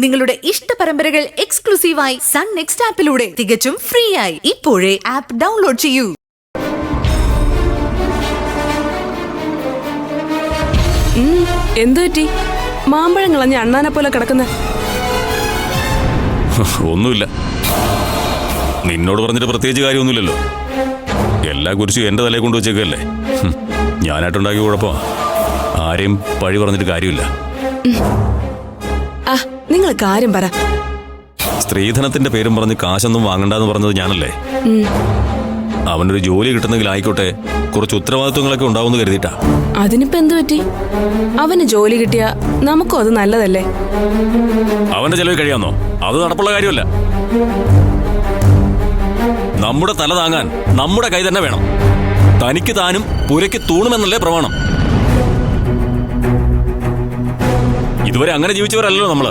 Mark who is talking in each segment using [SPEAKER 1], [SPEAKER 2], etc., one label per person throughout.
[SPEAKER 1] നിങ്ങളുടെ ഇഷ്ട പരമ്പരകൾ എക്സ്ക്ലൂസീവായി സൺ നെക്സ്റ്റ് ആപ്പിലൂടെ തികച്ചും ഫ്രീ ആയി ഇപ്പോഴേ ആപ്പ് ഡൗൺലോഡ് ചെയ്യൂ.
[SPEAKER 2] എന്തുപറ്റി? മാമ്പഴം കളഞ്ഞ അണ്ണാനെ പോലെ കിടക്കുന്ന.
[SPEAKER 3] ഒന്നുമില്ല. നിന്നോട് പറഞ്ഞിട്ട് പ്രത്യേകിച്ച് കാര്യമൊന്നുമില്ലല്ലോ. എല്ലാ കുരിശും എന്റെ തലയെ കൊണ്ടുവച്ചേക്കല്ലേ. ഞാനായിട്ടുണ്ടാക്കിയ കുഴപ്പമാ. ആരെയും പഴി പറഞ്ഞിട്ട് കാര്യമില്ല.
[SPEAKER 2] നിങ്ങൾ കാര്യം പറ.
[SPEAKER 3] സ്ത്രീധനത്തിന്റെ പേരും പറഞ്ഞ് കാശൊന്നും വാങ്ങണ്ടെന്ന് പറഞ്ഞത് ഞാനല്ലേ. അവനൊരു ജോലി കിട്ടുന്നെങ്കിൽ ആയിക്കോട്ടെ, കുറച്ച് ഉത്തരവാദിത്വങ്ങളൊക്കെ ഉണ്ടാവുമെന്ന് കരുതിയിട്ടാ.
[SPEAKER 2] അതിനിപ്പോ എന്തു പറ്റി? അവന് ജോലി കിട്ടിയാ നമുക്കും അത് നല്ലതല്ലേ.
[SPEAKER 3] അവന്റെ ചെലവ് കഴിയാന്നോ? അത് നടപ്പുള്ള കാര്യമല്ല. നമ്മുടെ തല താങ്ങാൻ നമ്മുടെ കൈ തന്നെ വേണം. തനിക്ക് താനും പുരയ്ക്ക് തൂണുമെന്നല്ലേ പ്രമാണം. ഇതുവരെ അങ്ങനെ ജീവിച്ചവരല്ലോ നമ്മള്.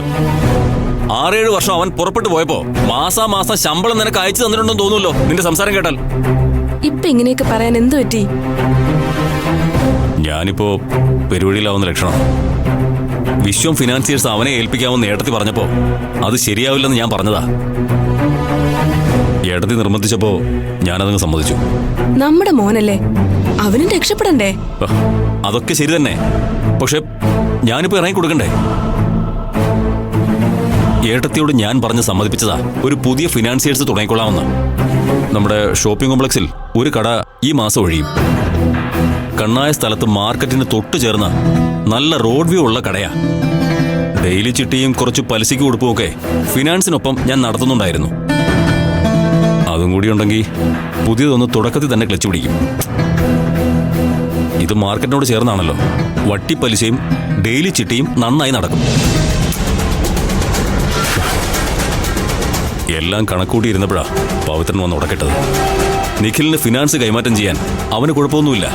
[SPEAKER 3] 6-7 വർഷം അവൻ പുറപ്പെട്ടു പോയപ്പോ മാസാമാസം ശമ്പളം നിനക്ക് അയച്ചു തന്നിട്ടുണ്ടെന്ന് തോന്നുമല്ലോ നിന്റെ സംസാരം കേട്ടാൽ.
[SPEAKER 2] ഇപ്പൊ ഇങ്ങനെയൊക്കെ പറയാൻ എന്തു പറ്റി?
[SPEAKER 3] ഞാനിപ്പോ പെരുവഴിയിലാവുന്ന ലക്ഷണം. വിശ്വം ഫിനാൻസിയേഴ്സ് അവനെ ഏൽപ്പിക്കാമെന്ന് ഏട്ടത്തി പറഞ്ഞപ്പോ അത് ശരിയാവില്ലെന്ന് ഞാൻ പറഞ്ഞതാ. ഏട്ടത്തി നിർബന്ധിച്ചപ്പോ ഞാനതങ്ങ് സമ്മതിച്ചു.
[SPEAKER 2] നമ്മുടെ മോനല്ലേ, അവനും രക്ഷപ്പെടണ്ടേ?
[SPEAKER 3] അതൊക്കെ ശരി തന്നെ. പക്ഷെ ഞാനിപ്പോ ഇറങ്ങി കൊടുക്കണ്ടേ? ഏട്ടത്തിയോട് ഞാൻ പറഞ്ഞ് സമ്മതിപ്പിച്ചതാ ഒരു പുതിയ ഫിനാൻസിയേഴ്സ് തുടങ്ങിക്കൊള്ളാമെന്ന്. നമ്മുടെ ഷോപ്പിംഗ് കോംപ്ലക്സിൽ ഒരു കട ഈ മാസം ഒഴിയും. കണ്ണായ സ്ഥലത്ത് മാർക്കറ്റിന് തൊട്ടു ചേർന്ന നല്ല റോഡ് വ്യൂ ഉള്ള കടയാ. ഡെയിലി ചിട്ടിയും കുറച്ച് പലിശയ്ക്ക് കൊടുപ്പുമൊക്കെ ഫിനാൻസിനൊപ്പം ഞാൻ നടത്തുന്നുണ്ടായിരുന്നു. അതും കൂടി ഉണ്ടെങ്കിൽ പുതിയതൊന്ന് തുടക്കത്തിൽ തന്നെ ക്ലച്ച് പിടിക്കും. ഇത് മാർക്കറ്റിനോട് ചേർന്നാണല്ലോ. വട്ടിപ്പലിശയും ഡെയിലി ചിട്ടിയും നന്നായി നടക്കും. എല്ലാം കണക്കൂട്ടിയിരുന്നപ്പോഴാ പവിത്രൻ വന്ന് ഉടക്കിട്ടത്. നിഖിലിന് ഫിനാൻസ് കൈമാറ്റം ചെയ്യാൻ അവന് കുഴപ്പമൊന്നുമില്ല.